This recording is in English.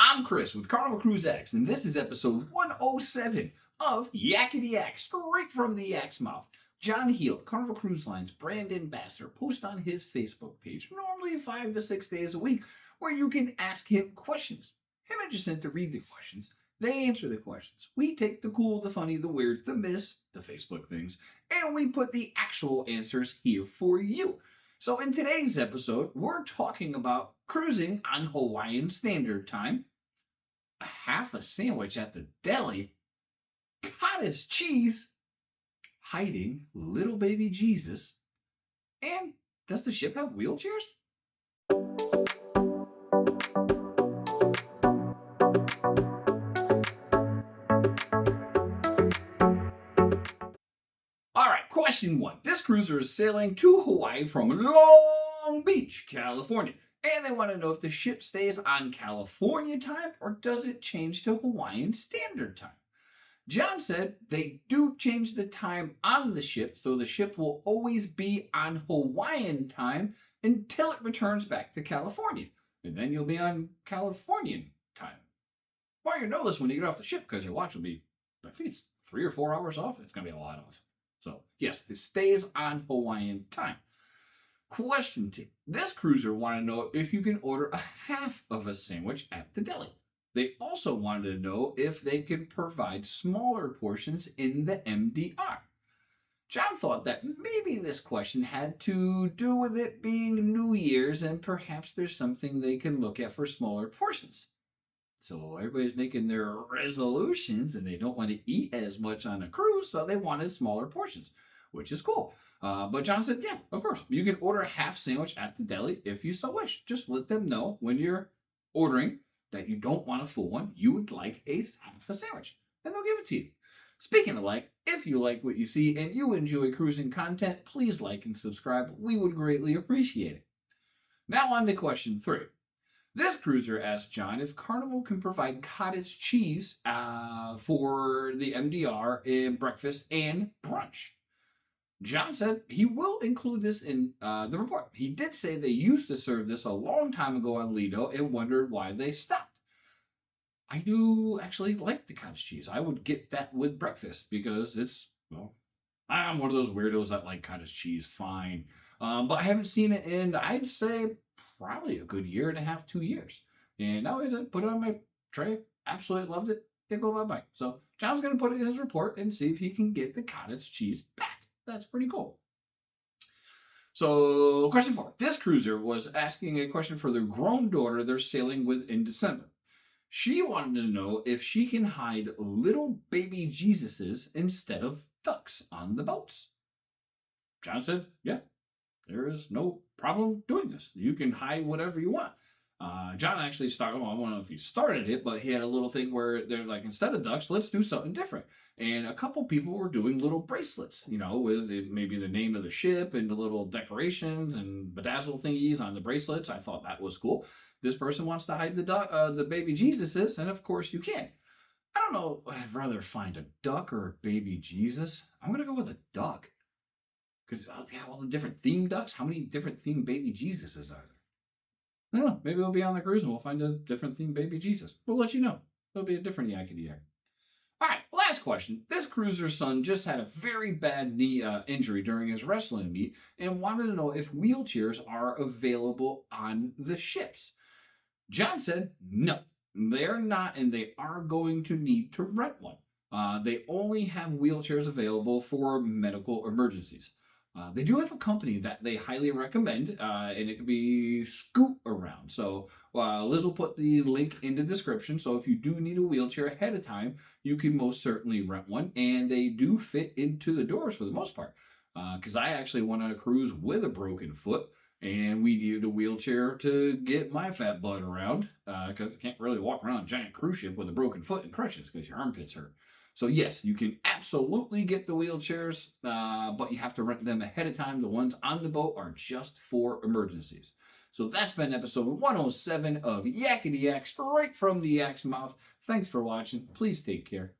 I'm Chris with Carnival Cruise X, and this is episode 107 of Yakety-Yak, straight from the Yak's mouth. John Heald, Carnival Cruise Line's brand ambassador, posts on his Facebook page, normally 5 to 6 days a week, where you can ask him questions. Him and Jacinta read the questions. They answer the questions. We take the cool, the funny, the weird, the miss, the Facebook things, and we put the actual answers here for you. So in today's episode, we're talking about cruising on Hawaiian Standard Time, a half a sandwich at the deli, cottage cheese, hiding little baby Jesus, and does the ship have wheelchairs? All right, question 1. This cruiser is sailing to Hawaii from Long Beach, California, and they want to know if the ship stays on California time or does it change to Hawaiian Standard Time. John said they do change the time on the ship, so the ship will always be on Hawaiian time until it returns back to California, and then you'll be on Californian time. Well, you know this when you get off the ship because your watch will be, I think it's 3 or 4 hours off. It's going to be a lot off. So, yes, it stays on Hawaiian time. Question 2. This cruiser wanted to know if you can order a half of a sandwich at the deli. They also wanted to know if they could provide smaller portions in the MDR. John thought that maybe this question had to do with it being New Year's and perhaps there's something they can look at for smaller portions. So everybody's making their resolutions and they don't want to eat as much on a cruise, so they wanted smaller portions, which is cool. But John said, yeah, of course, you can order a half sandwich at the deli if you so wish. Just let them know when you're ordering that you don't want a full one, you would like a half a sandwich, and they'll give it to you. Speaking of like, if you like what you see and you enjoy cruising content, please like and subscribe. We would greatly appreciate it. Now on to question 3. This cruiser asked John if Carnival can provide cottage cheese for the MDR in breakfast and brunch. John said he will include this in the report. He did say they used to serve this a long time ago on Lido and wondered why they stopped. I do actually like the cottage cheese. I would get that with breakfast because it's, well, I'm one of those weirdos that like cottage cheese fine. But I haven't seen it in, I'd say, probably a good 1.5 to 2 years. And I always put it on my tray. Absolutely loved it. It go bye-bye. So John's going to put it in his report and see if he can get the cottage cheese back. That's pretty cool. So question 4. This cruiser was asking a question for their grown daughter they're sailing with in December. She wanted to know if she can hide little baby Jesuses instead of ducks on the boats. John said, yeah, there is no problem doing this. You can hide whatever you want. John actually started, well, I don't know if he started it, but he had a little thing where they're like, instead of ducks, let's do something different. And a couple people were doing little bracelets, with maybe the name of the ship and the little decorations and bedazzle thingies on the bracelets. I thought that was cool. This person wants to hide the baby Jesuses, and of course you can. I don't know, I'd rather find a duck or a baby Jesus. I'm going to go with a duck. Because they have all the different themed ducks. How many different themed baby Jesuses are there? I don't know. Maybe we'll be on the cruise and we'll find a different themed baby Jesus. We'll let you know. There'll be a different Yakety-Yak. All right, last question. This cruiser's son just had a very bad knee injury during his wrestling meet and wanted to know if wheelchairs are available on the ships. John said no, they're not, and they are going to need to rent one. They only have wheelchairs available for medical emergencies. They do have a company that they highly recommend, and it can be Scoot Around. So Liz will put the link in the description. So if you do need a wheelchair ahead of time, you can most certainly rent one. And they do fit into the doors for the most part. Because I actually went on a cruise with a broken foot, and we needed a wheelchair to get my fat butt around. Because I can't really walk around a giant cruise ship with a broken foot and crutches because your armpits hurt. So yes, you can absolutely get the wheelchairs, but you have to rent them ahead of time. The ones on the boat are just for emergencies. So that's been episode 107 of Yakety-Yak, straight from the Yak's mouth. Thanks for watching. Please take care.